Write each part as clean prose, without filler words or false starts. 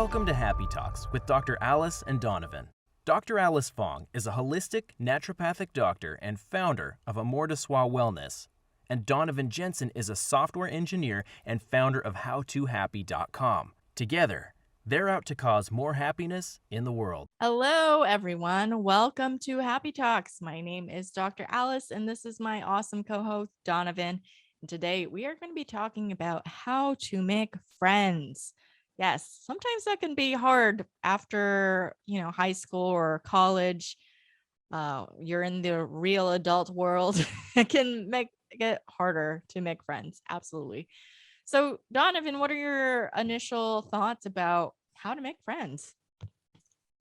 Welcome to Happy Talks with Dr. Alice and Donovan. Dr. Alice Fong is a holistic naturopathic doctor and founder of Amour de Soi Wellness, and Donovon Jenson is a software engineer and founder of HowToHappy.com. Together, they're out to cause more happiness in the world. Hello, everyone. Welcome to Happy Talks. My name is Dr. Alice, and this is my awesome co-host, Donovan. And today we are going to be talking about how to make friends. Yes, sometimes that can be hard after, high school or college. You're in the real adult world. It can make it harder to make friends. Absolutely. So, Donovan, what are your initial thoughts about how to make friends?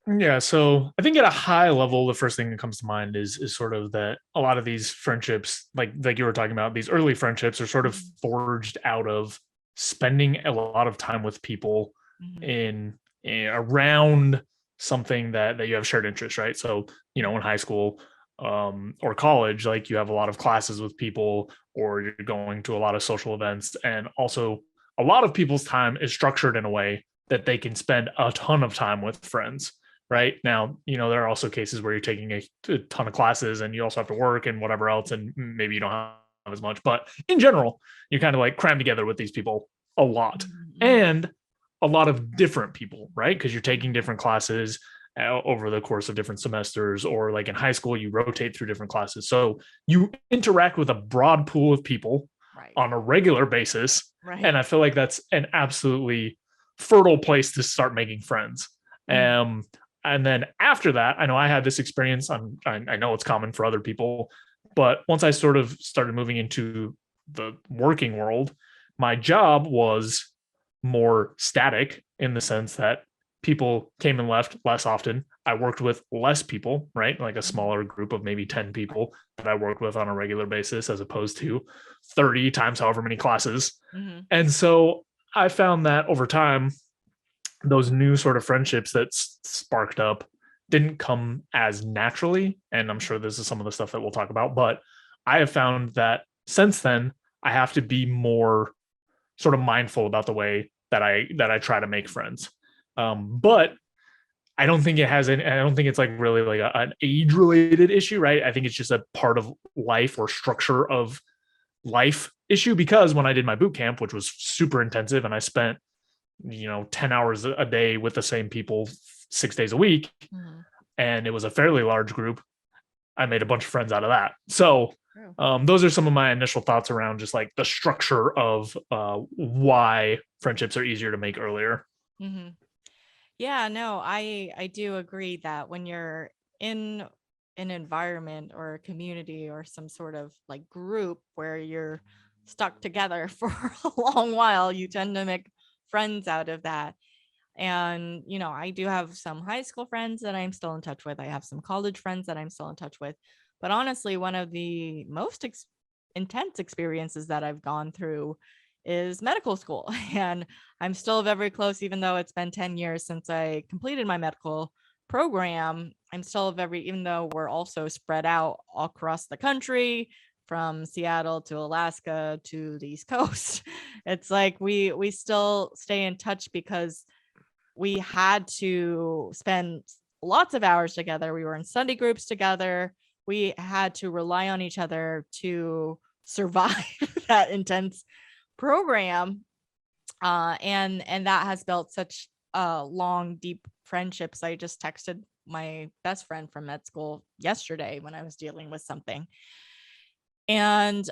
Yeah, so I think at a high level, the first thing that comes to mind is sort of that a lot of these friendships, like you were talking about, these early friendships are sort of forged out of spending a lot of time with people Mhm. around something that you have shared interest, right? So, in high school or college, like you have a lot of classes with people, or you're going to a lot of social events, and also a lot of people's time is structured in a way that they can spend a ton of time with friends. Right now, there are also cases where you're taking a ton of classes and you also have to work and whatever else, and maybe you don't have as much. But in general, you kind of like cram together with these people a lot, Mhm. and a lot of different people, right? Because you're taking different classes over the course of different semesters, or like in high school, you rotate through different classes. So you interact with a broad pool of people Right. on a regular basis. And Right. I feel like that's an absolutely fertile place to start making friends. Mhm. Um, and then after that, I know I had this experience. I know it's common for other people, but once I sort of started moving into the working world, my job was more static in the sense that people came and left less often. I worked with less people, right? Like a Mhm. smaller group of maybe 10 Right. people that I worked with on a regular basis, as opposed to 30 times however many classes. Mhm. And so I found that over time, those new sort of friendships that sparked up didn't come as naturally. And I'm sure this is some of the stuff that we'll talk about, but I have found that since then, I have to be more sort of mindful about the way that I try to make friends. But I don't think it has any, I don't think it's like really like an age related issue, right? I think it's just a part of life or structure of life issue, because when I did my boot camp, which was super intensive, and I spent 10 hours a day with the same people 6 days a week, Mhm. and it was a fairly large group, I made a bunch of friends out of that. So True. those are some of my initial thoughts around just like the structure of why friendships are easier to make earlier. Mhm. Yeah, no, I do agree that when you're in an environment or a community or some sort of like group where you're stuck together for a long while, you tend to make friends out of that. And, I do have some high school friends that I'm still in touch with. I have some college friends that I'm still in touch with. But honestly, one of the most intense experiences that I've gone through is medical school. And I'm still very close, even though it's been 10 years since I completed my medical program. I'm still even though we're also spread out all across the country, from Seattle to Alaska to the East Coast. It's like we still stay in touch because we had to spend lots of hours together. We were in Sunday groups together. We had to rely on each other to survive that intense program. And that has built such long, deep friendships. I just texted my best friend from med school yesterday when I was dealing with something. And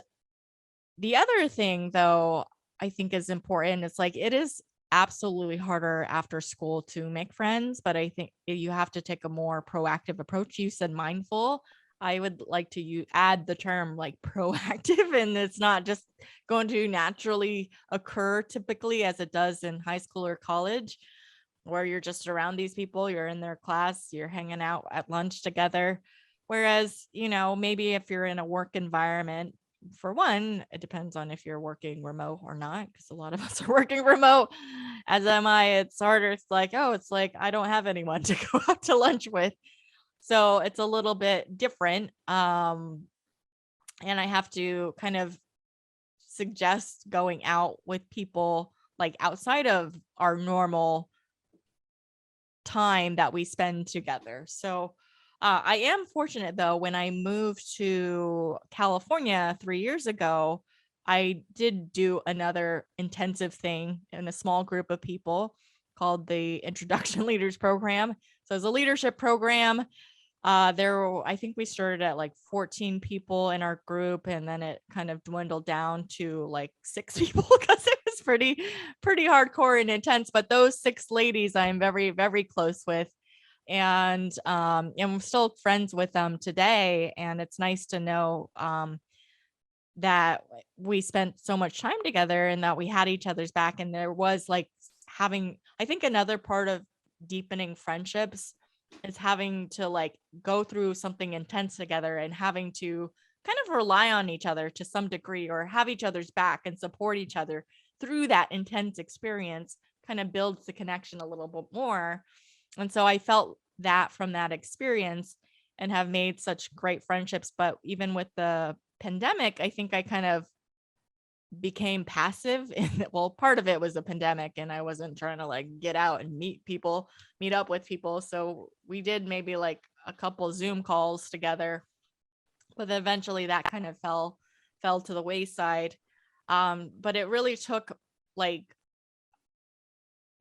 the other thing, though, I think is important. It's like it is absolutely harder after school to make friends, but I think you have to take a more proactive approach. You said mindful. I would like to add the term like proactive, and it's not just going to naturally occur typically as it does in high school or college, where you're just around these people, you're in their class, you're hanging out at lunch together. Whereas, maybe if you're in a work environment, for one, it depends on if you're working remote or not, because a lot of us are working remote, as am I. It's harder. It's like, oh, it's like I don't have anyone to go out to lunch with. So it's a little bit different. And I have to kind of suggest going out with people like outside of our normal time that we spend together. So I am fortunate though, when I moved to California 3 years ago, I did do another intensive thing in a small group of people called the Introduction Leaders Program. So it's a leadership program. I think we started at like 14 people in our group, and then it kind of dwindled down to like 6 people because it was pretty hardcore and intense. But those 6 ladies I'm very, very close with. And I'm still friends with them today. And it's nice to know that we spent so much time together and that we had each other's back. And there was like I think another part of deepening friendships is having to like go through something intense together and having to kind of rely on each other to some degree, or have each other's back and support each other through that intense experience, kind of builds the connection a little bit more. And so I felt that from that experience and have made such great friendships. But even with the pandemic, I think I kind of became passive. Well, part of it was the pandemic, and I wasn't trying to like get out and meet up with people. So we did maybe like a couple Zoom calls together, but eventually that kind of fell to the wayside. But it really took like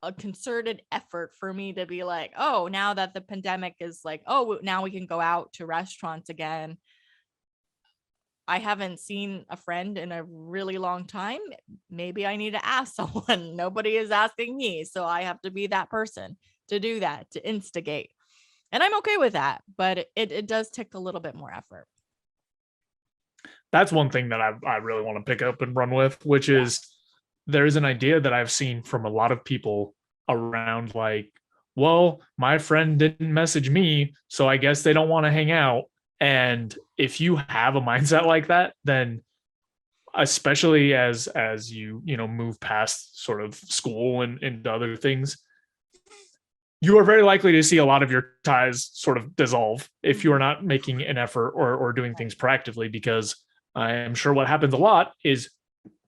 a concerted effort for me to be like, oh, now that the pandemic is like, oh, now we can go out to restaurants again. I haven't seen a friend in a really long time. Maybe I need to ask someone. Nobody is asking me. So I have to be that person to do that, to instigate. And I'm okay with that, but it does take a little bit more effort. That's one thing that I really want to pick up and run with, which is there is an idea that I've seen from a lot of people around like, well, my friend didn't message me, so I guess they don't want to hang out. And if you have a mindset like that, then especially as you move past sort of school and into other things, you are very likely to see a lot of your ties sort of dissolve if you are not making an effort or doing things proactively. Because I am sure what happens a lot is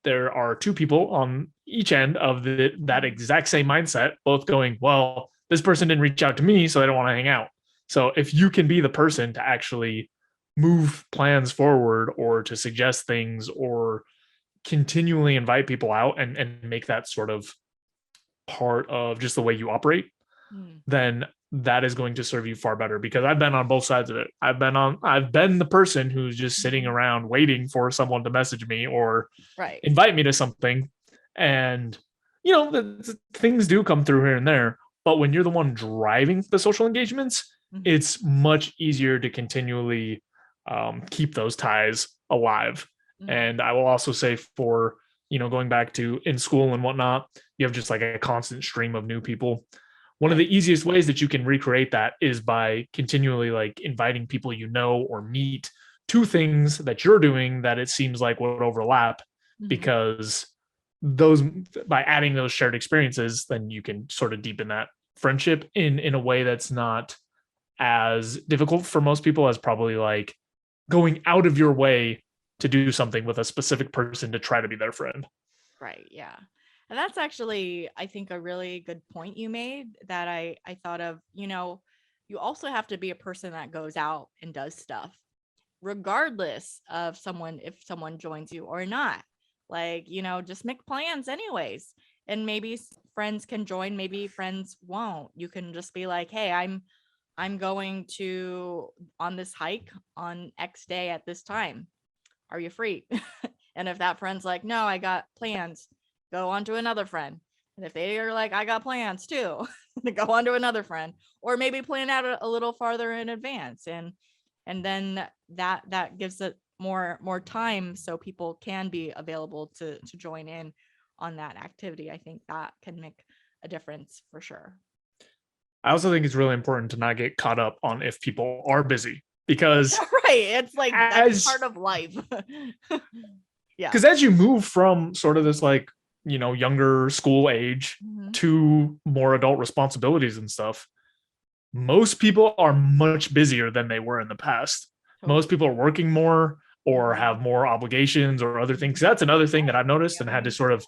there are 2 people on each end of that exact same mindset, both going, well, this person didn't reach out to me, so they don't want to hang out. So if you can be the person to actually move plans forward, or to suggest things, or continually invite people out and make that sort of part of just the way you operate, then that is going to serve you far better. Because I've been on both sides of it. I've been the person who's just sitting around waiting for someone to message me or invite me to something. And, things do come through here and there. But when you're the one driving the social engagements, it's much easier to continually keep those ties alive. And I will also say, for, going back to in school and whatnot, you have just like a constant stream of new people. One of the easiest ways that you can recreate that is by continually like inviting people or meet to things that you're doing that it seems like would overlap, because by adding those shared experiences, then you can sort of deepen that friendship in a way that's not as difficult for most people as probably like going out of your way to do something with a specific person to try to be their friend. Right. Yeah. And that's actually, I think, a really good point you made that I thought of. You also have to be a person that goes out and does stuff, regardless of if someone joins you or not. Like, just make plans anyways. And maybe friends can join, maybe friends won't. You can just be like, hey, I'm going on this hike on X day at this time. Are you free? And if that friend's like, no, I got plans, go on to another friend. And if they are like, I got plans too, go on to another friend, or maybe plan out a little farther in advance. And then that gives it more time so people can be available to join in on that activity. I think that can make a difference for sure. I also think it's really important to not get caught up on if people are busy, because it's like that's part of life. Yeah. Because as you move from sort of this like, younger school age to more adult responsibilities and stuff, most people are much busier than they were in the past. Most people are working more or have more obligations or other things. That's another thing that I've noticed and had to sort of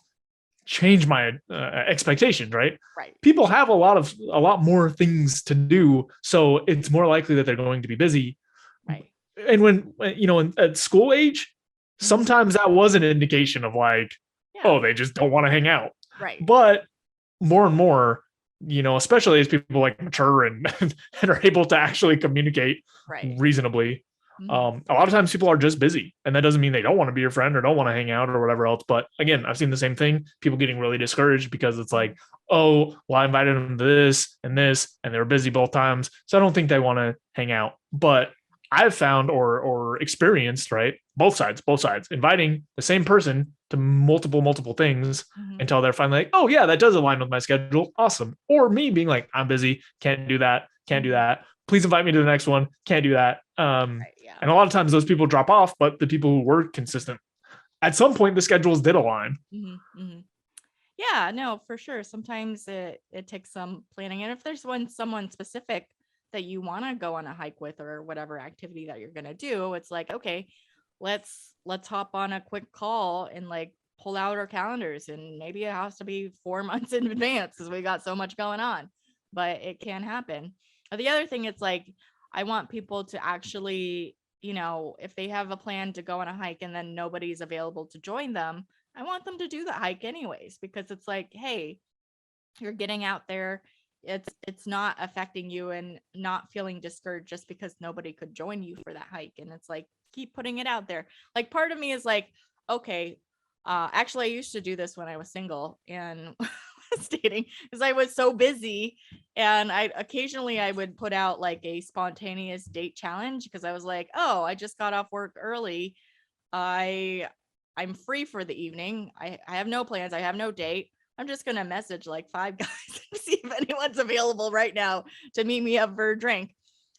change my expectations, right? Right. People have a lot more things to do, so it's more likely that they're going to be busy. Right. And when at school age, Mhm. sometimes that was an indication of like, Yeah. oh, they just don't want to hang out. Right. But more and more, especially as people like mature and and are able to actually communicate Right. reasonably, Mhm. a lot of times people are just busy, and that doesn't mean they don't want to be your friend or don't want to hang out or whatever else. But again, I've seen the same thing: people getting really discouraged because it's like, oh, well, I invited them to this, and they were busy both times, so I don't think they want to hang out. But I've found or experienced, right, both sides, inviting the same person to multiple things Mhm. until they're finally like, oh yeah, that does align with my schedule, awesome. Or me being like, I'm busy, can't do that, please invite me to the next one, can't do that. Right. Yeah. And a lot of times those people drop off, but the people who were consistent, at some point the schedules did align. Mhm. Mhm. Yeah, no, for sure. Sometimes it takes some planning. And if there's someone specific that you want to go on a hike with or whatever activity that you're going to do, it's like, okay, let's hop on a quick call and like pull out our calendars, and maybe it has to be 4 months in advance because we got so much going on. But it can happen. The other thing, it's like I want people to actually, if they have a plan to go on a hike and then nobody's available to join them, I want them to do the hike anyways, because it's like, hey, you're getting out there. It's not affecting you, and not feeling discouraged just because nobody could join you for that hike. And it's like, keep putting it out there. Like, part of me is like, okay, actually I used to do this when I was single and was dating, because I was so busy, and I would put out like a spontaneous date challenge, because I was like, oh, I just got off work early. I'm free for the evening. I have no plans. I have no date. I'm just going to message like 5 guys to see if anyone's available right now to meet me up for a drink.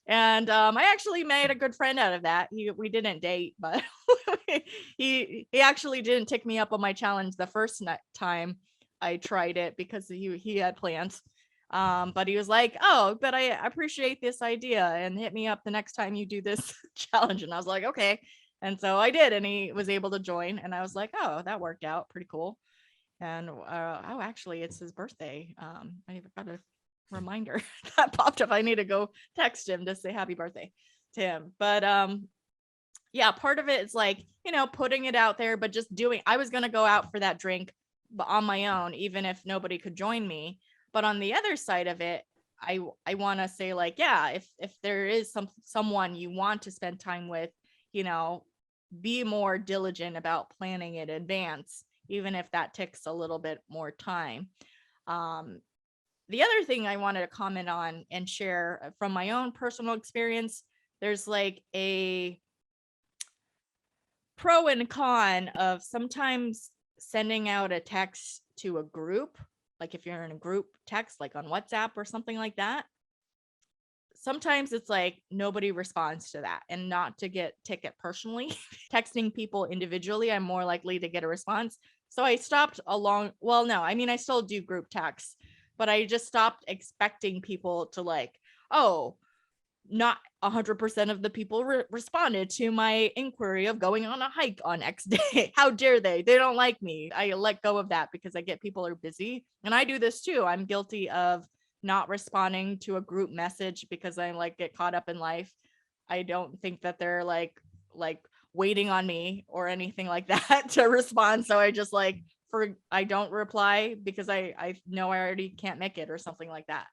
And I actually made a good friend out of that. We didn't date, but he actually didn't tick me up on my challenge the first time I tried it, because he had plans. But he was like, oh, but I appreciate this idea, and hit me up the next time you do this challenge. And I was like, okay. And so I did, and he was able to join, and I was like, oh, that worked out pretty cool. And oh, actually, it's his birthday. I got a reminder that popped up. I need to go text him to say happy birthday to him. But yeah, part of it is like, putting it out there, but just doing. I was gonna go out for that drink, but on my own, even if nobody could join me. But on the other side of it, I want to say, like, yeah, if there is someone you want to spend time with, be more diligent about planning in advance, even if that takes a little bit more time. The other thing I wanted to comment on and share from my own personal experience, there's like a pro and con of sometimes sending out a text to a group, like if you're in a group text, like on WhatsApp or something like that. Sometimes it's like nobody responds to that, and not to take it personally. Texting people individually, I'm more likely to get a response. So I stopped I still do group texts, but I just stopped expecting people to like, oh, not 100% of the people responded to my inquiry of going on a hike on X day. How dare they? They don't like me. I let go of that because I get people are busy. And I do this too. I'm guilty of not responding to a group message because I like get caught up in life. I don't think that they're like waiting on me or anything like that to respond. So I just I don't reply because I know I already can't make it or something like that.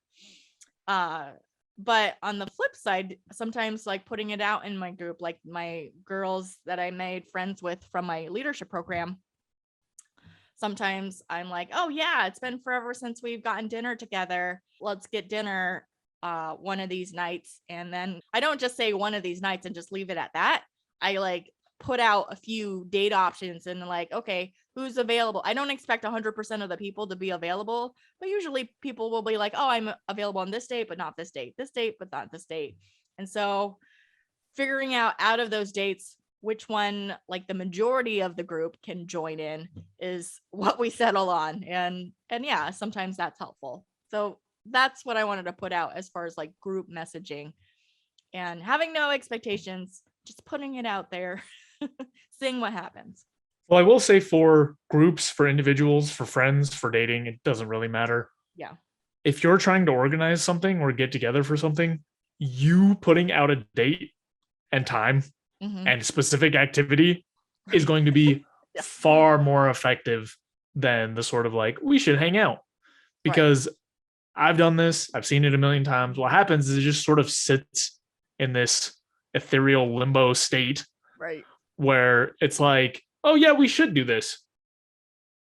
But on the flip side, sometimes like putting it out in my group, like my girls that I made friends with from my leadership program, sometimes I'm like, oh yeah, it's been forever since we've gotten dinner together. Let's get dinner one of these nights. And then I don't just say one of these nights and just leave it at that. I like put out a few date options and like, okay, who's available? I don't expect 100% of the people to be available, but usually people will be like, oh, I'm available on this date, but not this date, but not this date. And so figuring out of those dates, which one, like the majority of the group can join in, is what we settle on. And yeah, sometimes that's helpful. So that's what I wanted to put out as far as like group messaging, and having no expectations, just putting it out there, seeing what happens. Well, I will say for groups, for individuals, for friends, for dating, it doesn't really matter. Yeah. If you're trying to organize something or get together for something, you putting out a date and time Mm-hmm. and specific activity is Right. going to be Yeah. far more effective than the sort of like, we should hang out. Right. Because I've done this, I've seen it a million times. What happens is it just sort of sits in this ethereal limbo state Right. where it's like, oh yeah, we should do this.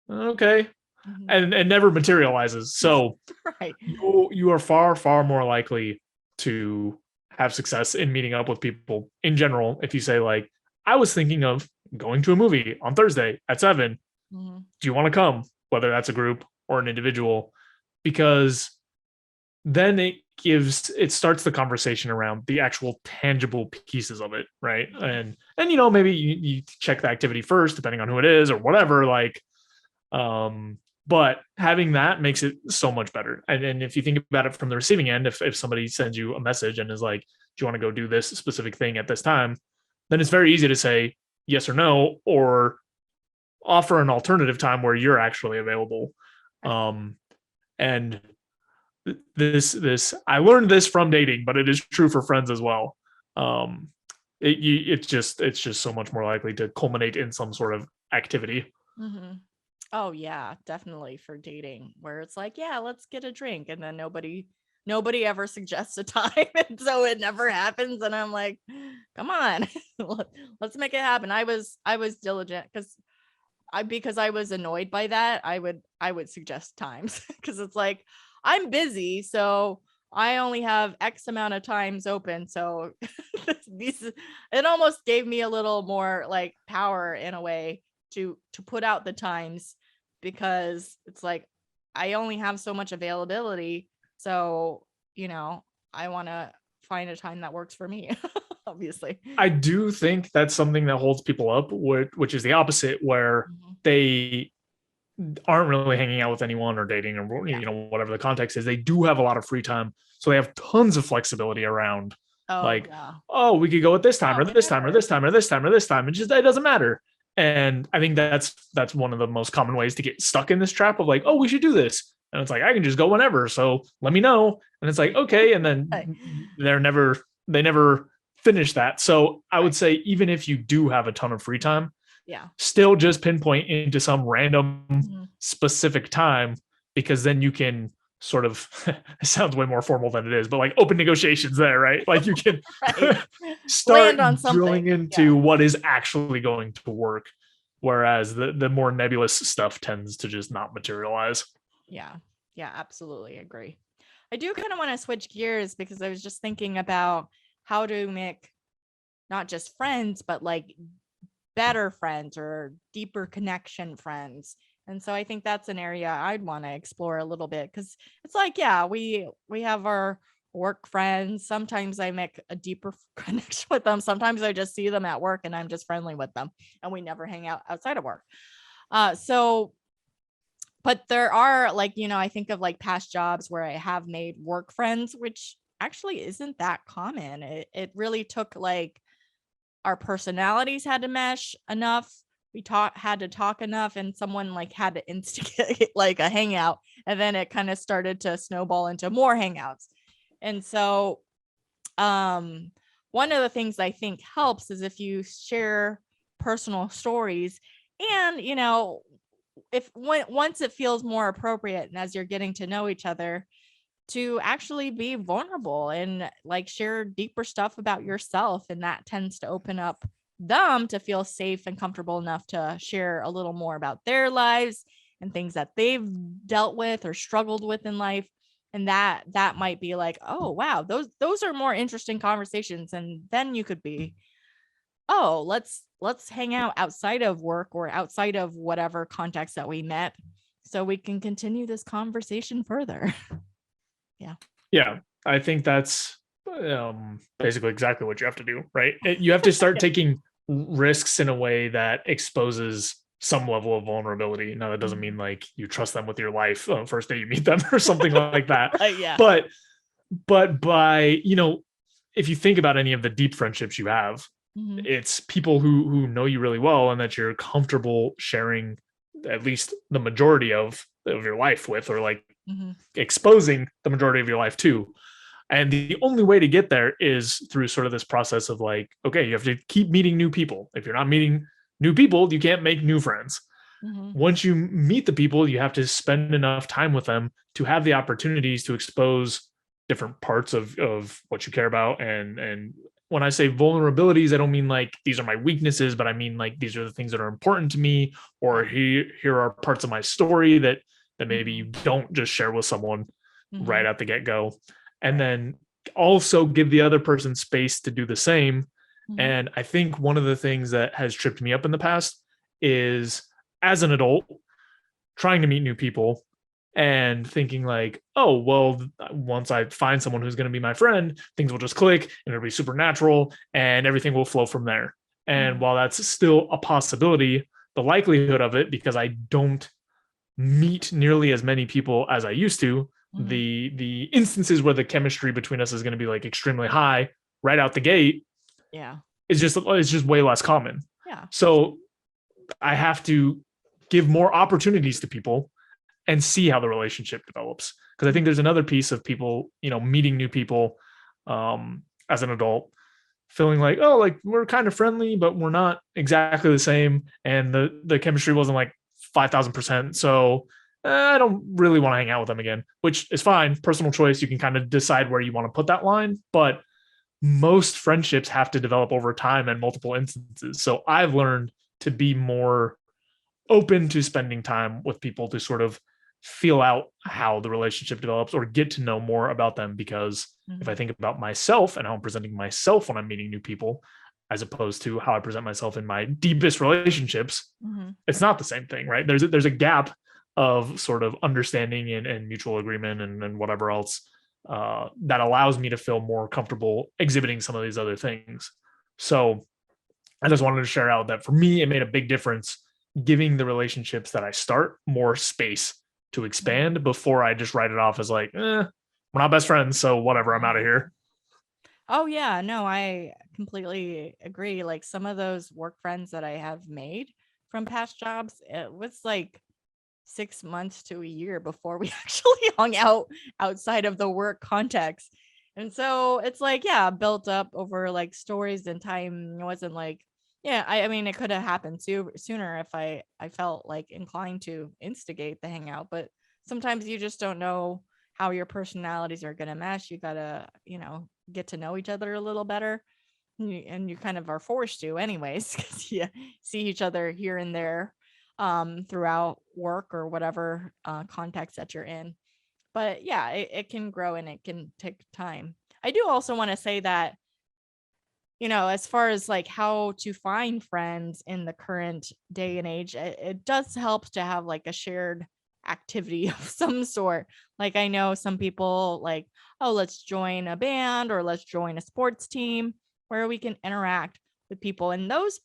Okay. Mm-hmm. And never materializes. So Right. you are far more likely to have success in meeting up with people in general if you say like, I was thinking of going to a movie on Thursday at 7. Mm-hmm. Do you want to come? Whether that's a group or an individual, because then it starts the conversation around the actual tangible pieces of it, right? And maybe you check the activity first depending on who it is or whatever, like but having that makes it so much better. And if you think about it from the receiving end, if somebody sends you a message and is like, do you want to go do this specific thing at this time, then it's very easy to say yes or no, or offer an alternative time where you're actually available. And this I learned this from dating, but it is true for friends as well. It's just so much more likely to culminate in some sort of activity. Mm-hmm. Oh yeah, definitely for dating, where it's like, yeah, let's get a drink, and then nobody ever suggests a time, and so it never happens. And I'm like, come on, let's make it happen. I was diligent because I was annoyed by that. I would suggest times because it's like I'm busy, so I only have X amount of times open. So it almost gave me a little more like power in a way to put out the times, because it's like I only have so much availability. So, I want to find a time that works for me, obviously. I do think that's something that holds people up, which is the opposite, where they aren't really hanging out with anyone or dating or whatever the context is. They do have a lot of free time, so they have tons of flexibility around. Oh, we could go at this time or this time or this time or this time or this time. It doesn't matter. And I think that's one of the most common ways to get stuck in this trap of like, oh, we should do this. And it's like, I can just go whenever. So let me know. And it's like, okay. And then they never finish that. So I would say, even if you do have a ton of free time, still just pinpoint into some random specific time, because then you can sort of, it sounds way more formal than it is, but like open negotiations there, right? Like you can start drilling into what is actually going to work. Whereas the more nebulous stuff tends to just not materialize. Yeah, absolutely agree. I do kind of want to switch gears, because I was just thinking about how to make not just friends, but like better friends or deeper connection friends. And so I think that's an area I'd want to explore a little bit, because it's like, yeah, we have our work friends. Sometimes I make a deeper connection with them. Sometimes I just see them at work and I'm just friendly with them, and we never hang out outside of work. But there are like, I think of like past jobs where I have made work friends, which actually isn't that common. It really took like our personalities had to mesh enough. We had to talk enough, and someone like had to instigate like a hangout, and then it kind of started to snowball into more hangouts. And so one of the things I think helps is if you share personal stories, and once it feels more appropriate, and as you're getting to know each other, to actually be vulnerable and like share deeper stuff about yourself. And that tends to open up them to feel safe and comfortable enough to share a little more about their lives and things that they've dealt with or struggled with in life. And that might be like, oh wow, those are more interesting conversations. And then you could be, oh, let's hang out outside of work or outside of whatever context that we met, so we can continue this conversation further. Yeah, I think that's basically exactly what you have to do, right? You have to start taking risks in a way that exposes some level of vulnerability. Now, that doesn't mean like you trust them with your life on the first day you meet them or something like that. Right, yeah. But by, if you think about any of the deep friendships you have, Mhm. It's people who know you really well and that you're comfortable sharing at least the majority of your life with, or like Mhm. exposing the majority of your life to. And the only way to get there is through sort of this process of like, okay, you have to keep meeting new people. If you're not meeting new people, you can't make new friends. Mhm. Once you meet the people, you have to spend enough time with them to have the opportunities to expose different parts of what you care about. And when I say vulnerabilities, I don't mean like these are my weaknesses, but I mean like these are the things that are important to me, or Yeah. here are parts of my story that maybe you Mhm. don't just share with someone right Mhm. at the get-go. And Right. then also give the other person space to do the same. Mhm. And I think one of the things that has tripped me up in the past is, as an adult, trying to meet new people and thinking like, oh, well, once I find someone who's going to be my friend, things will just click and it'll be supernatural and everything will flow from there. And Mhm. while that's still a possibility, the likelihood of it, because I don't meet nearly as many people as I used to, Mhm. the instances where the chemistry between us is going to be like extremely high right out the gate Yeah. is just way less common. Yeah, for sure. So I have to give more opportunities to people and see how the relationship develops. Because I think Mhm. there's another piece of people, meeting new people as an adult, feeling like, oh, like we're kind of friendly, but we're not exactly the same, and the chemistry wasn't like 5,000%. So I don't really want to hang out with them again, which is fine. Personal choice. You can kind of decide where you want to put that line, but most friendships have to develop over time and multiple instances. So I've learned to be more open to spending time with people to sort of feel out how the relationship develops or get to know more about them. Because if I Mhm. think about myself and how I'm presenting myself when I'm meeting new people, as opposed to how I present myself in my deepest relationships, Mhm. it's not the same thing, right? There's a gap of sort of understanding and mutual agreement and whatever else that allows me to feel more comfortable exhibiting some of these other things. So I just wanted to share out that for me, it made a big difference giving the relationships that I start more space to Mhm. expand before I just write it off as like, we're not best friends, so whatever, I'm out of here. Oh yeah, no, I completely agree. Like some of those work friends that I have made from past jobs, it was like 6 months to a year before we actually hung out outside of the work context. And so it's like, yeah, built up over like stories and time. It wasn't like, yeah, I mean, it could have happened sooner if I felt like inclined to instigate the hangout, but sometimes you just don't know how your personalities are going to mesh. You got to, get to know each other a little better. And you kind of are forced to anyways because you see each other here and there throughout work or whatever context that you're in. But yeah, it can grow and it can take time. I do also want to say that, as far as like how to find friends in the current day and age, it does help to have like a shared activity of some sort. Like I know some people like, oh, let's join a band or let's join a sports team where we can interact with people. And those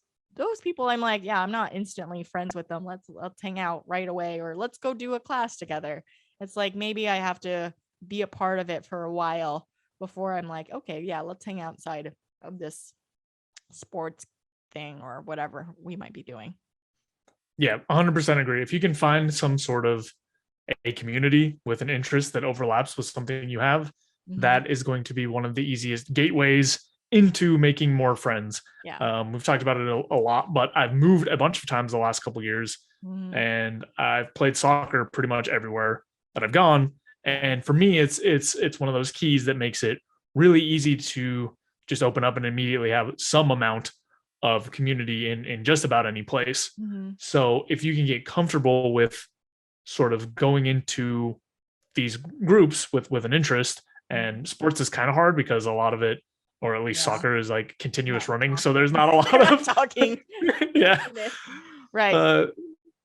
people I'm like, yeah, I'm not instantly friends with them. Let's hang out right away or let's go do a class together. It's like maybe I have to be a part of it for a while before I'm like, okay, yeah, let's hang outside of this sports thing or whatever we might be doing. Yeah, 100% agree. If you can find some sort of a community with an interest that overlaps with something you have, Hmm. that is going to be one of the easiest gateways into making more friends. Yeah. We've talked about it a lot, but I've moved a bunch of times the last couple of years, Hmm. and I've played soccer pretty much everywhere that I've gone. Yeah. And for me, it's one of those keys that makes it really easy to just open up and immediately have some amount of community in just about any place. Hmm. So if you can get comfortable with sort of going into these groups with an interest, and sports is kind of hard because a lot of it, or at least Yeah. soccer, is like A continuous lot of running, so there's talking. not a A lot lot of of talking yeah. in it. Right. uh,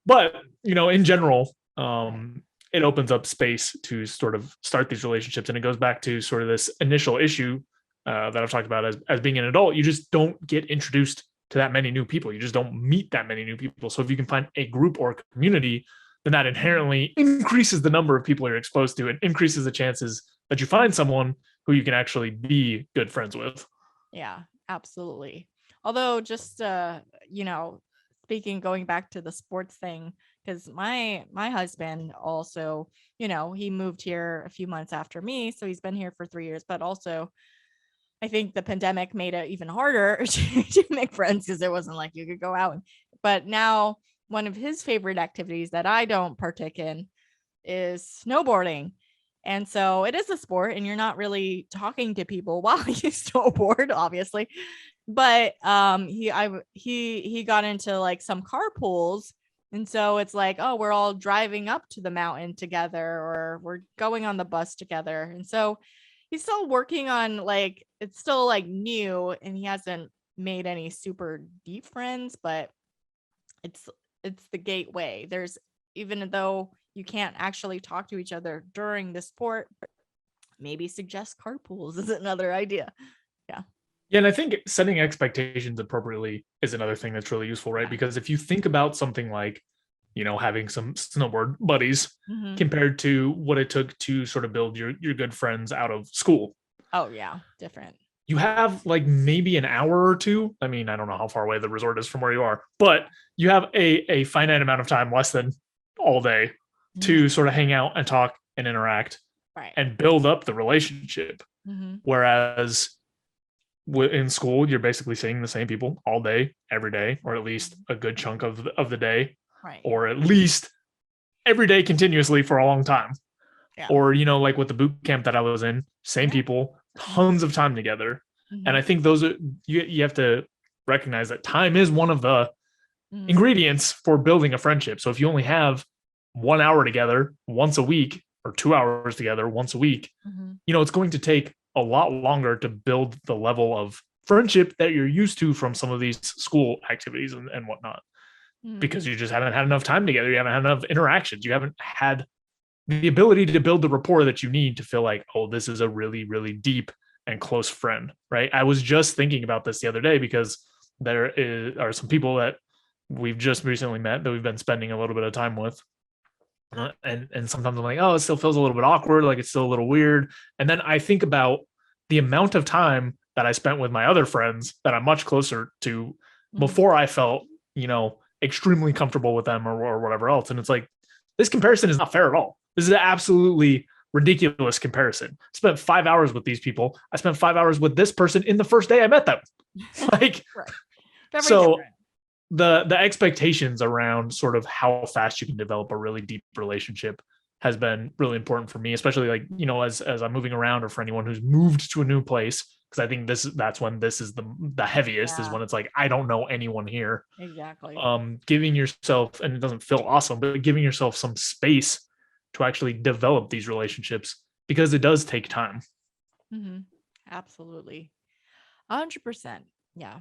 but in general, it opens up space to sort of start these relationships, and it goes back to sort of this initial issue that I've talked about as being an adult. You just don't get introduced to that many new people. You just don't meet that many new people. So if you can find a group or a community, then that Mhm. inherently increases the number of people you're exposed to and increases the chances that you find someone who you can actually be good friends with. Yeah, absolutely. Although just going back to the sports thing, because my husband also, he moved here a few months after me, so he's been here for 3 years. But also, I think the pandemic made it even harder to make friends because it wasn't like you could go out. But now one of his favorite activities that I don't partake in is snowboarding. And so it is a sport and you're not really talking to people while you snowboard, obviously. But he got into like some carpools. And so it's like, oh, we're all driving up to the mountain together or we're going on the bus together. And so he's still working on like it's still like new and he hasn't made any super deep friends, but it's the gateway. There's even though you can't actually talk to each other during the sport, maybe suggest carpools is another idea. Yeah. Yeah, and I think setting expectations appropriately is another thing that's really useful, right? Because if you think about something like, having some snowboard buddies Mhm. compared to what it took to sort of build your good friends out of school, Oh yeah, different. you have like maybe an hour or two. I mean, I don't know how far away the resort is from where you are, but you have a finite amount of time, less than all day, to sort of hang out and talk and interact Right. and build up the relationship. Mhm. Whereas in school, you're basically seeing the same people all day, every day, or at least a good chunk of the day, Right. or at least every day continuously for a long time. Yeah. Or, like with the boot camp that I was in, same Yeah. people, tons of time together. Mhm. And I think those are, you have to recognize that time is one of the Mhm. ingredients for building a friendship. So if you only have 1 hour together once a week or 2 hours together once a week, Mhm. it's going to take a lot longer to build the level of friendship that you're used to from some of these school activities and whatnot, Mhm. because you just haven't had enough time together. You haven't had enough interactions. You haven't had the ability to build the rapport that you need to feel like, oh, this is a really, really deep and close friend, right? I was just thinking about this the other day because are some people that we've just recently met that we've been spending a little bit of time with. And sometimes I'm like, oh, it still feels a little bit awkward, like it's still a little weird. And then I think about the amount of time that I spent with my other friends that I'm much closer to before I felt, extremely comfortable with them or whatever else. And it's like, this comparison is not fair at all. This is an absolutely ridiculous comparison. I spent 5 hours with these people. I spent 5 hours with this person in the first day I met them. Like, Right. Very so different. the expectations around sort of how fast you can develop a really deep relationship has been really important for me, especially like, as I'm moving around, or for anyone who's moved to a new place. Because I think that's when this is the heaviest, is Yeah. when it's like, I don't know anyone here. Exactly. Giving yourself, and it doesn't feel awesome, but giving yourself some space to actually develop these relationships, because it does take time. Mhm. Absolutely. 100%. Yeah.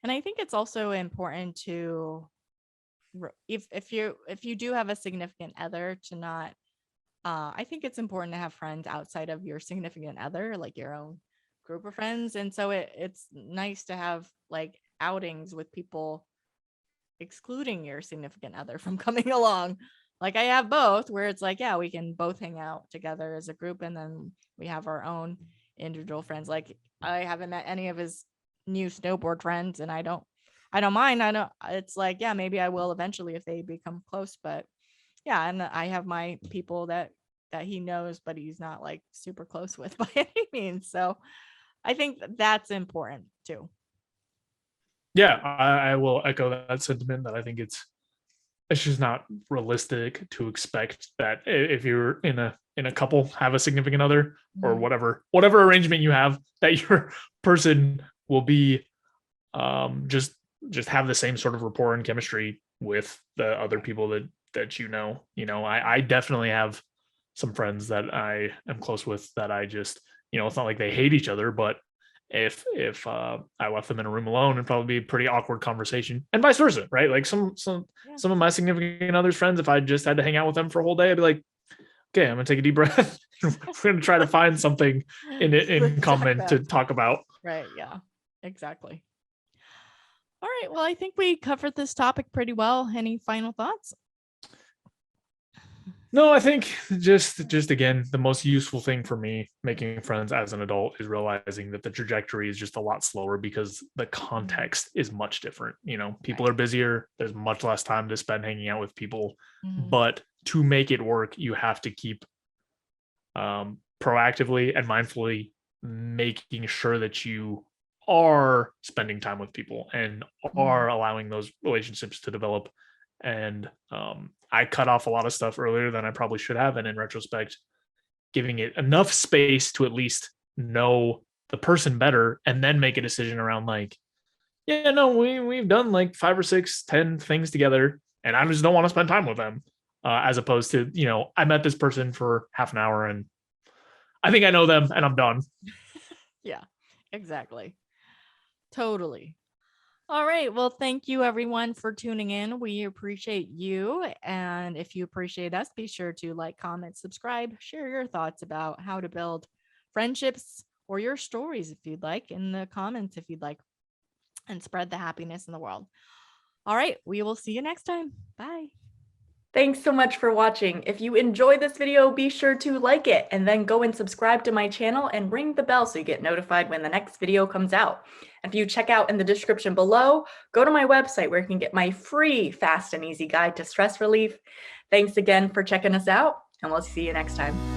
And I think it's also important to if you do have a significant other to not I think it's important to have friends outside of your significant other, like your own group of friends. And so it's nice to have like outings with people excluding your significant other from coming along. Like I have both where it's like, yeah, we can both hang out together as a group and then we have our own individual friends. Like I haven't met any of his new snowboard friends and I don't mind. I know it's like, yeah, maybe I will eventually if they become close, but yeah, and I have my people that he knows but he's not like super close with by any means. So I think that's important too. Yeah, I will echo that sentiment, that I think it's just not realistic to expect that if you're in a couple, have a significant other, or Mhm. whatever arrangement you have, that your person will be just have the same sort of rapport and chemistry with the other people that I definitely have some friends that I am close with that I just, it's not like they hate each other, but if I left them in a room alone, it'd probably be a pretty awkward conversation, and vice versa, right? Like Yeah. some of my significant others friends, if I just had to hang out with them for a whole day, I'd be like, okay, I'm gonna take a deep breath. We're gonna try to find something in common to talk about. Right. Yeah, exactly. All right. Well, I think we covered this topic pretty well. Any final thoughts? No, I think just again, the most useful thing for me making friends as an adult is realizing that the trajectory is just a lot slower because the context is much different. You know, people Right. are busier. There's much less time to spend hanging out with people. Mhm. But to make it work, you have to keep proactively and mindfully making sure that you are spending time with people and are allowing those relationships to develop. And I cut off a lot of stuff earlier than I probably should have. And in retrospect, giving it enough space to at least know the person better and then make a decision around like, yeah, no, we've done like 5 or 6, 10 things together and I just don't want to spend time with them. As opposed to, you know, I met this person for half an hour and I think I know them and I'm done. Yeah, exactly. Totally. All right. Well, thank you everyone for tuning in. We appreciate you. And if you appreciate us, be sure to like, comment, subscribe, share your thoughts about how to build friendships or your stories if you'd like in the comments if you'd like, and spread the happiness in the world. All right. We will see you next time. Bye. Thanks so much for watching. If you enjoyed this video, be sure to like it and then go and subscribe to my channel and ring the bell so you get notified when the next video comes out. And if you check out in the description below, go to my website where you can get my free fast and easy guide to stress relief. Thanks again for checking us out, and we'll see you next time.